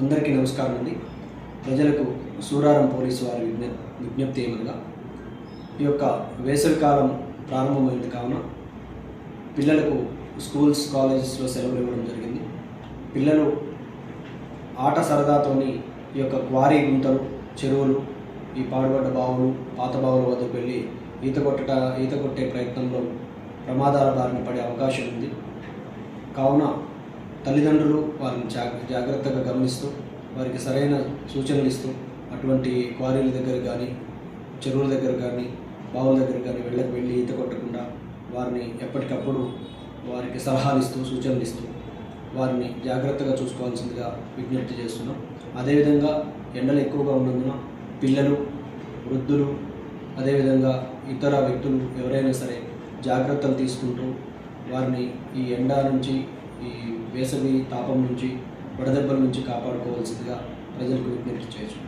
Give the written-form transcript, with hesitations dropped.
అందరికీ నమస్కారం అండి. ప్రజలకు సూరారం పోలీసు వారి విజ్ఞప్తి ఏమనగా, ఈ యొక్క వేసవికాలం ప్రారంభమైంది కావున పిల్లలకు స్కూల్స్ కాలేజెస్లో సెలవులు ఇవ్వడం జరిగింది. పిల్లలు ఆట సరదాతోని ఈ యొక్క క్వారీ గుంతలు, చెరువులు, ఈ పాడుబడ్డ బావులు, పాత బావుల వద్దకు వెళ్ళి ఈత కొట్టే ప్రయత్నంలో ప్రమాదాల బారిన పడే అవకాశం ఉంది. కావున తల్లిదండ్రులు వారిని జాగ్రత్తగా గమనిస్తూ వారికి సరైన సూచనలు ఇస్తూ అటువంటి క్వారీల దగ్గర కానీ, చెరువుల దగ్గర కానీ, బావుల దగ్గర కానీ వెళ్ళి ఈత కొట్టకుండా వారిని ఎప్పటికప్పుడు వారికి సలహాలు ఇస్తూ, సూచనలు ఇస్తూ వారిని జాగ్రత్తగా చూసుకోవాల్సిందిగా విజ్ఞప్తి చేస్తున్నాం. అదేవిధంగా ఎండలు ఎక్కువగా ఉన్నందున పిల్లలు, వృద్ధులు, అదేవిధంగా ఇతర వ్యక్తులు ఎవరైనా సరే జాగ్రత్తలు తీసుకుంటూ వారిని ఈ ఎండ నుంచి, ఈ వేసవి తాపం నుంచి, వడదెబ్బల నుంచి కాపాడుకోవాల్సిందిగా ప్రజలకు విజ్ఞప్తి చేయొచ్చు.